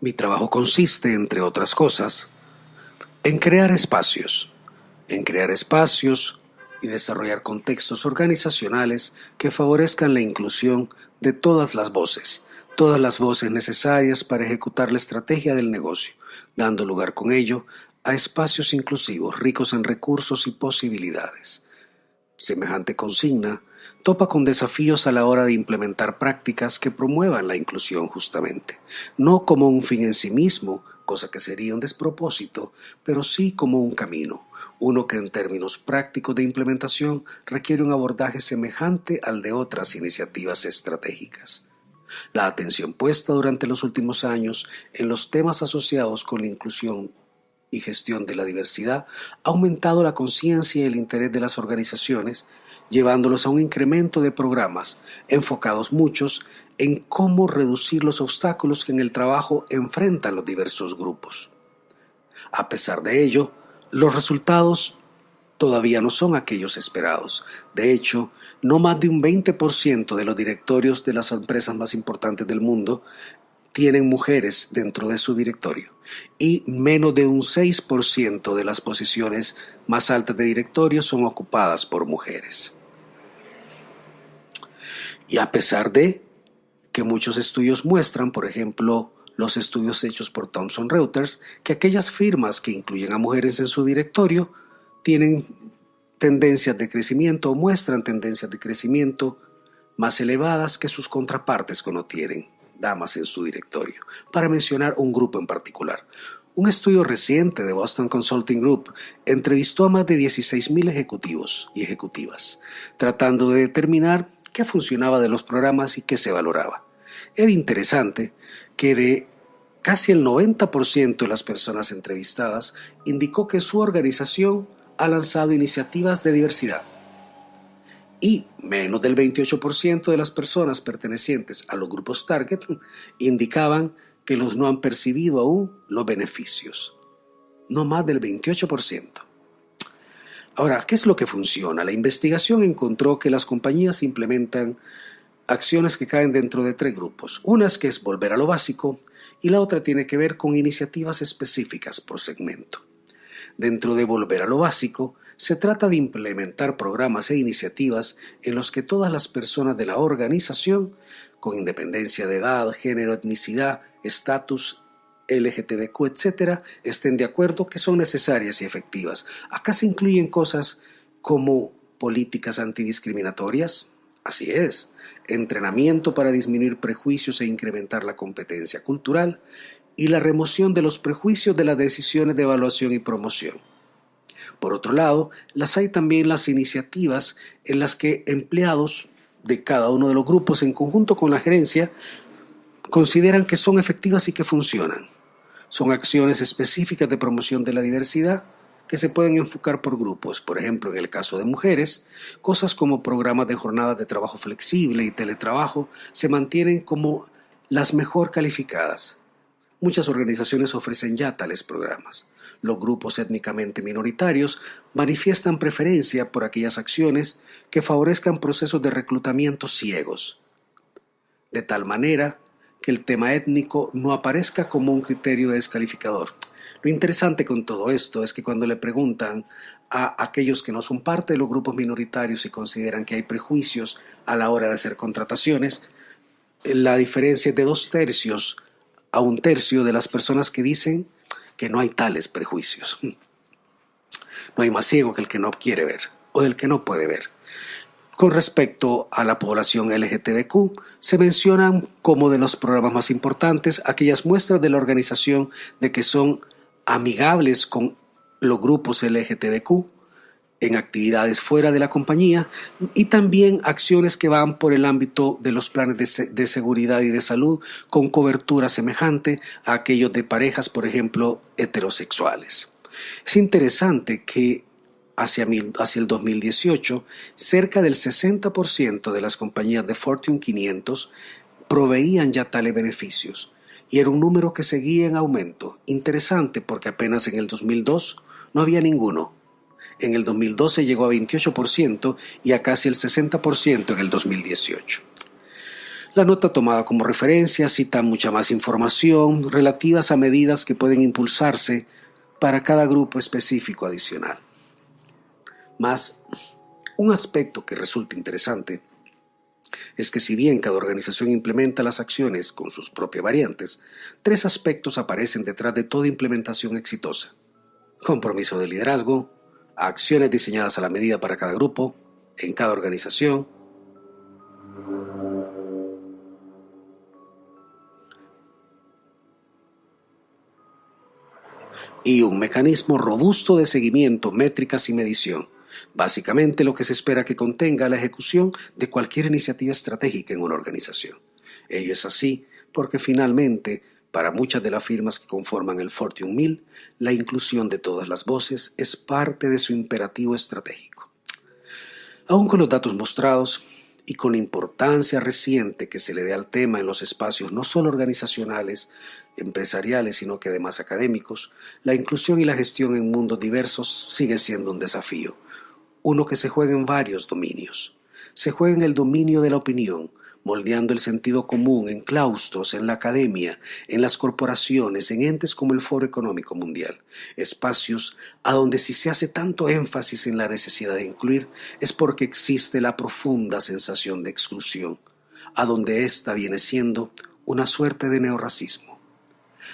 Mi trabajo consiste, entre otras cosas, en crear espacios y desarrollar contextos organizacionales que favorezcan la inclusión de todas las voces necesarias para ejecutar la estrategia del negocio, dando lugar con ello a espacios inclusivos ricos en recursos y posibilidades. Semejante consigna topa con desafíos a la hora de implementar prácticas que promuevan la inclusión justamente, no como un fin en sí mismo, cosa que sería un despropósito, pero sí como un camino, uno que en términos prácticos de implementación requiere un abordaje semejante al de otras iniciativas estratégicas. La atención puesta durante los últimos años en los temas asociados con la inclusión y gestión de la diversidad ha aumentado la conciencia y el interés de las organizaciones, llevándolos a un incremento de programas enfocados muchos en cómo reducir los obstáculos que en el trabajo enfrentan los diversos grupos. A pesar de ello, los resultados todavía no son aquellos esperados. De hecho, no más de un 20% de los directorios de las empresas más importantes del mundo tienen mujeres dentro de su directorio y menos de un 6% de las posiciones más altas de directorio son ocupadas por mujeres. Y a pesar de que muchos estudios muestran, por ejemplo, los estudios hechos por Thomson Reuters, que aquellas firmas que incluyen a mujeres en su directorio tienen tendencias de crecimiento o muestran tendencias de crecimiento más elevadas que sus contrapartes que no tienen damas en su directorio, para mencionar un grupo en particular. Un estudio reciente de Boston Consulting Group entrevistó a más de 16,000 ejecutivos y ejecutivas, tratando de determinar qué funcionaba de los programas y qué se valoraba. Era interesante que de casi el 90% de las personas entrevistadas indicó que su organización ha lanzado iniciativas de diversidad y menos del 28% de las personas pertenecientes a los grupos target indicaban que los no han percibido aún los beneficios. No más del 28%. Ahora, ¿qué es lo que funciona? La investigación encontró que las compañías implementan acciones que caen dentro de 3 grupos. Una es que es volver a lo básico y la otra tiene que ver con iniciativas específicas por segmento. Dentro de volver a lo básico, se trata de implementar programas e iniciativas en los que todas las personas de la organización, con independencia de edad, género, etnicidad, estatus, LGTBQ, etc., estén de acuerdo que son necesarias y efectivas. Acá se incluyen cosas como políticas antidiscriminatorias, así es, entrenamiento para disminuir prejuicios e incrementar la competencia cultural, y la remoción de los prejuicios de las decisiones de evaluación y promoción. Por otro lado, hay también las iniciativas en las que empleados de cada uno de los grupos en conjunto con la gerencia consideran que son efectivas y que funcionan. Son acciones específicas de promoción de la diversidad que se pueden enfocar por grupos. Por ejemplo, en el caso de mujeres, cosas como programas de jornadas de trabajo flexible y teletrabajo se mantienen como las mejor calificadas. Muchas organizaciones ofrecen ya tales programas. Los grupos étnicamente minoritarios manifiestan preferencia por aquellas acciones que favorezcan procesos de reclutamiento ciegos, de tal manera que el tema étnico no aparezca como un criterio descalificador. Lo interesante con todo esto es que cuando le preguntan a aquellos que no son parte de los grupos minoritarios y consideran que hay prejuicios a la hora de hacer contrataciones, la diferencia es de 2/3 a 1/3 de las personas que dicen que no hay tales prejuicios. No hay más ciego que el que no quiere ver o del que no puede ver. Con respecto a la población LGTBQ, se mencionan como de los programas más importantes aquellas muestras de la organización de que son amigables con los grupos LGTBQ en actividades fuera de la compañía y también acciones que van por el ámbito de los planes de seguridad y de salud con cobertura semejante a aquellos de parejas, por ejemplo, heterosexuales. Es interesante que hacia el 2018, cerca del 60% de las compañías de Fortune 500 proveían ya tales beneficios y era un número que seguía en aumento. Interesante porque apenas en el 2002 no había ninguno. En el 2012 llegó a 28% y a casi el 60% en el 2018. La nota tomada como referencia cita mucha más información relativas a medidas que pueden impulsarse para cada grupo específico adicional. Más, un aspecto que resulta interesante es que si bien cada organización implementa las acciones con sus propias variantes, 3 aspectos aparecen detrás de toda implementación exitosa: compromiso de liderazgo, acciones diseñadas a la medida para cada grupo, en cada organización, y un mecanismo robusto de seguimiento, métricas y medición. Básicamente lo que se espera que contenga la ejecución de cualquier iniciativa estratégica en una organización. Ello es así porque finalmente, para muchas de las firmas que conforman el Fortune 1000, la inclusión de todas las voces es parte de su imperativo estratégico. Aún con los datos mostrados y con la importancia reciente que se le dé al tema en los espacios no solo organizacionales, empresariales, sino que además académicos, la inclusión y la gestión en mundos diversos sigue siendo un desafío, uno que se juega en varios dominios. Se juega en el dominio de la opinión, moldeando el sentido común en claustros, en la academia, en las corporaciones, en entes como el Foro Económico Mundial, espacios a donde si se hace tanto énfasis en la necesidad de incluir es porque existe la profunda sensación de exclusión, a donde ésta viene siendo una suerte de neorracismo.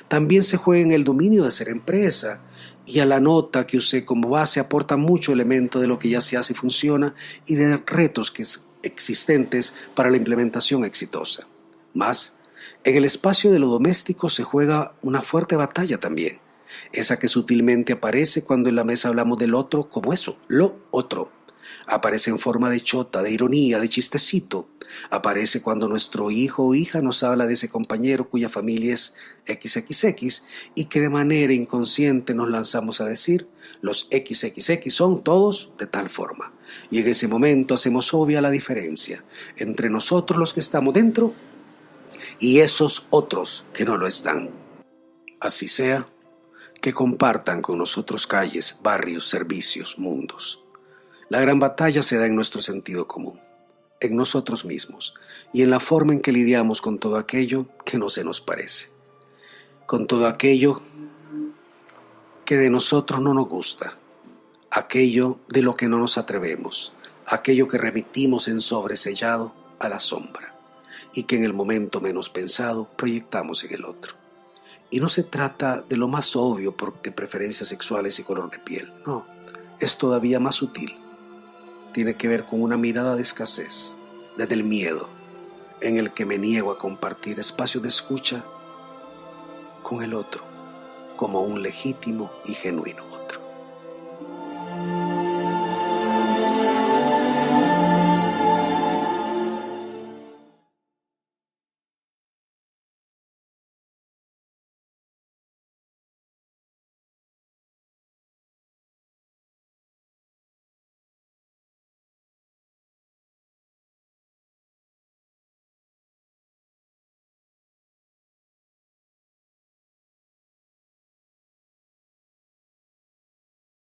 También se juega en el dominio de ser empresa, y a la nota que usé como base aporta mucho elemento de lo que ya se hace y funciona y de retos existentes para la implementación exitosa. Más, en el espacio de lo doméstico se juega una fuerte batalla también, esa que sutilmente aparece cuando en la mesa hablamos del otro como eso, lo otro. Aparece en forma de chota, de ironía, de chistecito. Aparece cuando nuestro hijo o hija nos habla de ese compañero cuya familia es XXX y que de manera inconsciente nos lanzamos a decir: los XXX son todos de tal forma. Y en ese momento hacemos obvia la diferencia entre nosotros los que estamos dentro y esos otros que no lo están. Así sea, que compartan con nosotros calles, barrios, servicios, mundos. La gran batalla se da en nuestro sentido común, en nosotros mismos y en la forma en que lidiamos con todo aquello que no se nos parece, con todo aquello que de nosotros no nos gusta, aquello de lo que no nos atrevemos, aquello que remitimos en sobresellado a la sombra y que en el momento menos pensado proyectamos en el otro. Y no se trata de lo más obvio porque preferencias sexuales y color de piel, no, es todavía más sutil. Tiene que ver con una mirada de escasez, desde el miedo, en el que me niego a compartir espacios de escucha con el otro, como un legítimo y genuino.